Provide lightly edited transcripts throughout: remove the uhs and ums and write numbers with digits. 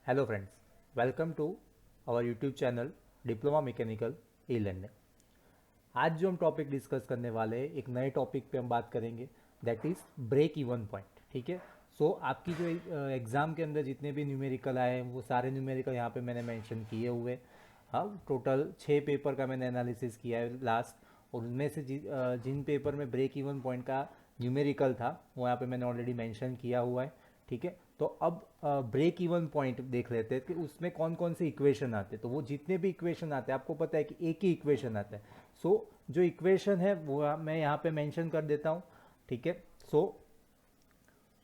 Hello friends, welcome to our YouTube channel diploma mechanical e learning. आज जो हम topic discuss करने वाले हैं, एक नए टॉपिक पे हम बात करेंगे, that is break even point. ठीक है। सो आपकी जो एग्ज़ाम के अंदर जितने भी न्यूमेरिकल आए हैं वो सारे न्यूमेरिकल यहाँ पे मैंने मेंशन किए हुए हैं। हाँ, टोटल 6 पेपर का मैंने एनालिसिस किया है लास्ट, और उनमें से जिन पेपर में ब्रेक इवन पॉइंट का न्यूमेरिकल था वो यहाँ पे मैंने ऑलरेडी मेंशन किया हुआ है। ठीक है। तो अब ब्रेक इवन पॉइंट देख लेते हैं कि उसमें कौन कौन से इक्वेशन आते हैं। तो वो जितने भी इक्वेशन आते हैं, आपको पता है कि एक ही इक्वेशन आता है। सो जो इक्वेशन है वो मैं यहाँ पे मेंशन कर देता हूँ। ठीक है। सो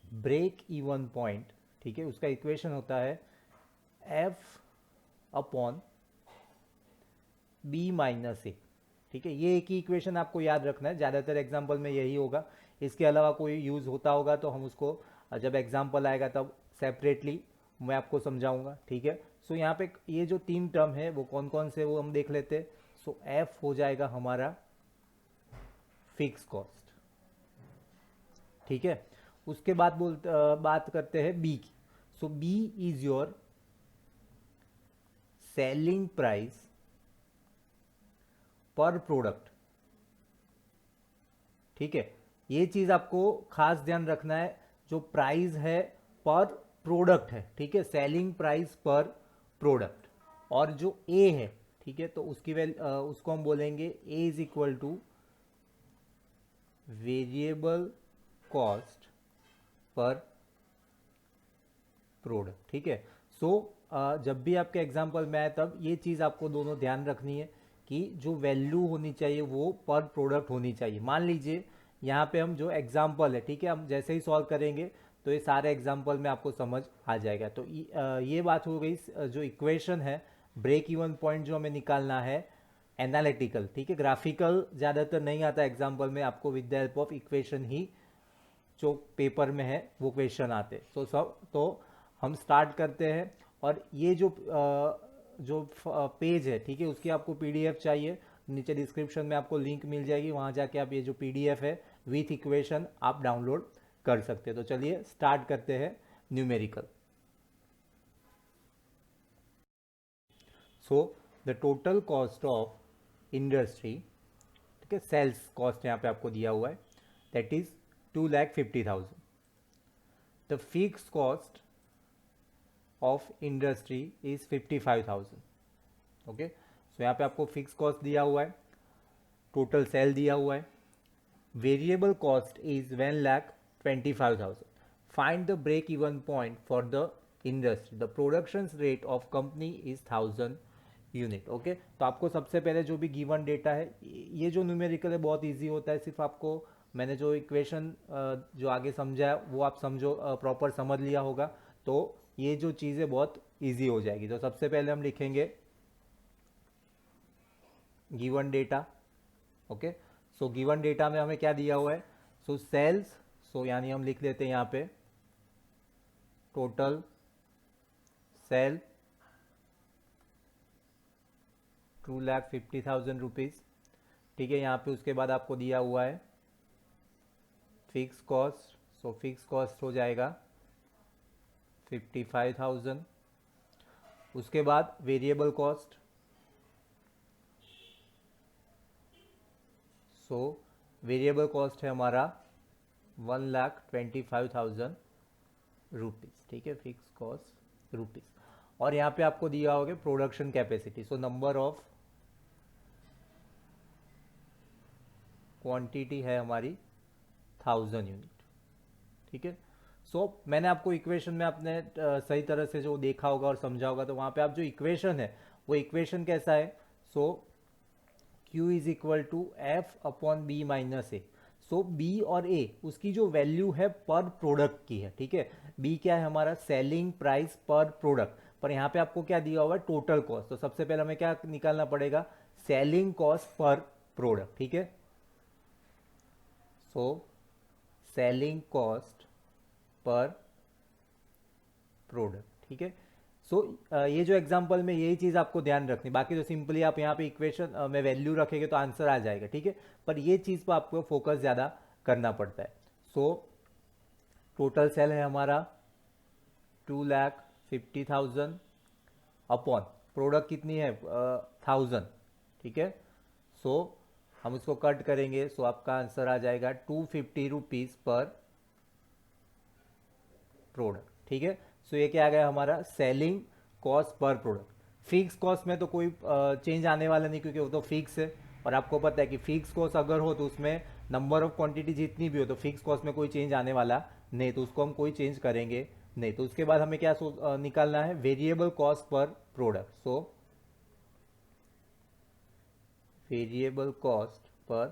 ब्रेक इवन पॉइंट, ठीक है, उसका इक्वेशन होता है एफ अपॉन बी माइनस ए। ठीक है, ये एक ही इक्वेशन आपको याद रखना है, ज़्यादातर एग्जाम्पल में यही होगा। इसके अलावा कोई यूज़ होता होगा तो हम उसको जब एग्जाम्पल आएगा तब सेपरेटली मैं आपको समझाऊंगा। ठीक है। सो यहाँ पे ये जो 3 टर्म है वो कौन कौन से वो हम देख लेते हैं। सो एफ हो जाएगा हमारा फिक्स कॉस्ट। ठीक है। उसके बाद बात करते हैं बी की। सो b is your selling price per product. ठीक है, ये चीज़ आपको खास ध्यान रखना है। जो प्राइस है पर प्रोडक्ट है, ठीक है, सेलिंग प्राइस पर प्रोडक्ट। और जो ए है, ठीक है, तो उसको हम बोलेंगे a is equal to variable cost per product. ठीक है। सो जब भी आपके एग्जाम्पल में आए तब ये चीज़ आपको दोनों ध्यान रखनी है कि जो वैल्यू होनी चाहिए वो पर प्रोडक्ट होनी चाहिए। मान लीजिए यहाँ पे हम जो एग्जाम्पल है, ठीक है, हम जैसे ही सॉल्व करेंगे तो ये सारे एग्जाम्पल में आपको समझ आ जाएगा। तो ये बात हो गई जो इक्वेशन है ब्रेक इवन पॉइंट जो हमें निकालना है एनालिटिकल। ठीक है, ग्राफिकल ज़्यादातर नहीं आता एग्जाम्पल में, आपको with the help of equation ही जो पेपर में है वो क्वेश्चन आते। तो हम स्टार्ट करते हैं। और ये जो पेज है, ठीक है, उसकी आपको पीडीएफ चाहिए, नीचे डिस्क्रिप्शन में आपको लिंक मिल जाएगी, वहाँ जाके आप ये जो पीडीएफ है विथ इक्वेशन आप डाउनलोड कर सकते हैं। तो चलिए स्टार्ट करते हैं numerical. So the total cost of industry, ठीक है, सेल्स कॉस्ट यहाँ पे आपको दिया हुआ है, that is 2,50,000। The fix cost of industry is 55,000। Okay, so यहाँ पे आपको फिक्स कॉस्ट दिया हुआ है, टोटल सेल दिया हुआ है, variable cost is 1,25,000। Find the break even point for the industry, the production rate of company is 1,000 unit. Okay, तो आपको सबसे पहले जो भी गिवन डेटा है, ये जो न्यूमेरिकल है बहुत इजी होता है, सिर्फ आपको मैंने जो इक्वेशन जो आगे समझा है वो आप समझो, प्रॉपर समझ लिया होगा तो ये जो चीज़ें बहुत इजी हो जाएगी। तो सबसे पहले हम लिखेंगे given data. Okay, so given data में हमें क्या दिया हुआ है, सो सेल्स, सो यानी हम लिख लेते हैं यहाँ पे टोटल सेल 2,50,000 रुपीज़। ठीक है, यहाँ पे उसके बाद आपको दिया हुआ है fix cost, so fix cost हो जाएगा 55,000। उसके बाद variable cost, so variable cost है हमारा 1,25,000 रुपीज़। ठीक है, फिक्स कॉस्ट रुपीज़। और यहाँ पे आपको दिया होगा production capacity, so number of quantity है हमारी 1,000 यूनिट। ठीक है। सो मैंने आपको इक्वेशन में आपने सही तरह से जो देखा होगा और समझा होगा, तो वहाँ पे आप जो इक्वेशन है वो इक्वेशन कैसा है, so Q is equal to F upon B minus A. So B और ए उसकी जो वैल्यू है पर प्रोडक्ट की है। ठीक है, बी क्या है हमारा सेलिंग प्राइस पर प्रोडक्ट, पर यहाँ पे आपको क्या दिया हुआ है टोटल कॉस्ट। तो सबसे पहले हमें क्या निकालना पड़ेगा, सेलिंग कॉस्ट पर प्रोडक्ट। ठीक है, so selling cost per product. ठीक है। सो ये जो एग्जांपल में यही चीज़ आपको ध्यान रखनी, बाकी तो सिंपली आप यहाँ पे इक्वेशन में वैल्यू रखेंगे तो आंसर आ जाएगा। ठीक है, पर ये चीज़ पर आपको फोकस ज़्यादा करना पड़ता है। सो टोटल सेल है हमारा 50,000 अपॉन प्रोडक्ट कितनी है 1000, ठीक है। सो हम उसको कट करेंगे, सो आपका आंसर आ जाएगा 250 रुपीज़ पर प्रोडक्ट, ठीक है। सो ये क्या आ गया हमारा selling cost per product. Fix cost में तो कोई चेंज आने वाला नहीं, क्योंकि वो तो फिक्स है, और आपको पता है कि फिक्स कॉस्ट अगर हो तो उसमें नंबर ऑफ क्वांटिटी जितनी भी हो तो फिक्स कॉस्ट में कोई चेंज आने वाला नहीं, तो उसको हम कोई चेंज करेंगे नहीं। तो उसके बाद हमें क्या निकालना है, variable cost per product. So variable cost per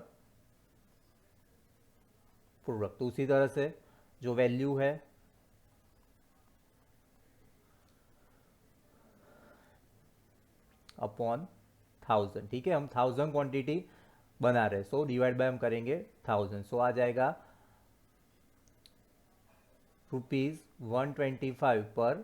product, तो उसी तरह से जो वैल्यू है अपॉन 1000, ठीक है। हम 1000 क्वांटिटी बना रहे हैं, सो डिवाइड बाय हम करेंगे 1000, सो आ जाएगा ₹125 पर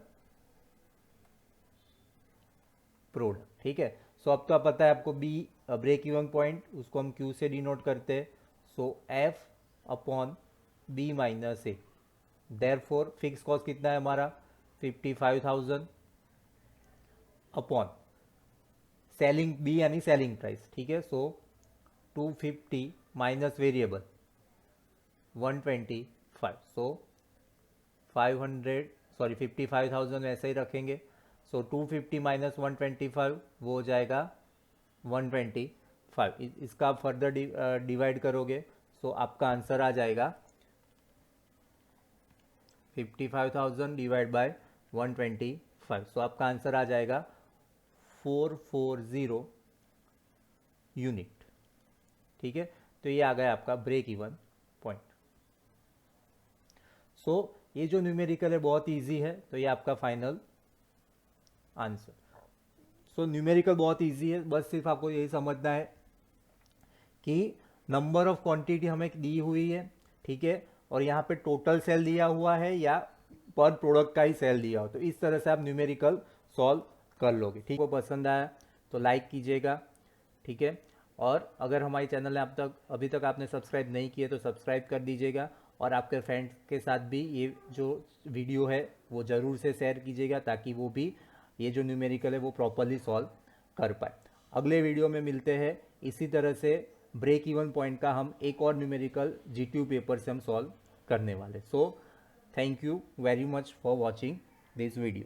प्रोडक्ट, ठीक है। सो अब तो आप पता है आपको बी ब्रेक इवन पॉइंट, उसको हम क्यू से डिनोट करते हैं। सो एफ अपॉन बी माइनस ए, देयरफॉर फिक्स कॉस्ट कितना है हमारा 55,000 अपॉन सेलिंग बी यानी सेलिंग प्राइस, ठीक है। सो 250 माइनस वेरिएबल 125, सो 500 सॉरी 55,000 ऐसे ही रखेंगे। सो 250 माइनस 125 वो हो जाएगा 125। इसका आप फर्दर डिवाइड करोगे, सो आपका आंसर आ जाएगा 55,000 डिवाइड बाय 125, सो आपका आंसर आ जाएगा 440 यूनिट, ठीक है। तो ये आ गया आपका ब्रेक इवन पॉइंट। सो ये जो न्यूमेरिकल है बहुत इजी है, तो ये आपका फाइनल आंसर। सो न्यूमेरिकल बहुत इजी है, बस सिर्फ आपको यही समझना है कि नंबर ऑफ क्वांटिटी हमें दी हुई है, ठीक है, और यहाँ पे टोटल सेल दिया हुआ है या पर प्रोडक्ट का ही सेल दिया हो, तो इस तरह से आप न्यूमेरिकल सॉल्व कर लोगे, ठीक है। को पसंद आया तो लाइक कीजिएगा, ठीक है। और अगर हमारे चैनल में अभी तक आपने सब्सक्राइब नहीं किए तो सब्सक्राइब कर दीजिएगा, और आपके फ्रेंड्स के साथ भी ये जो वीडियो है वो ज़रूर से शेयर कीजिएगा, ताकि वो भी ये जो न्यूमेरिकल है वो प्रॉपरली सॉल्व कर पाए। अगले वीडियो में मिलते हैं, इसी तरह से ब्रेक इवन पॉइंट का हम एक और न्यूमेरिकल जीटीयू पेपर से हम सॉल्व करने वाले। So thank you very much for watching this video.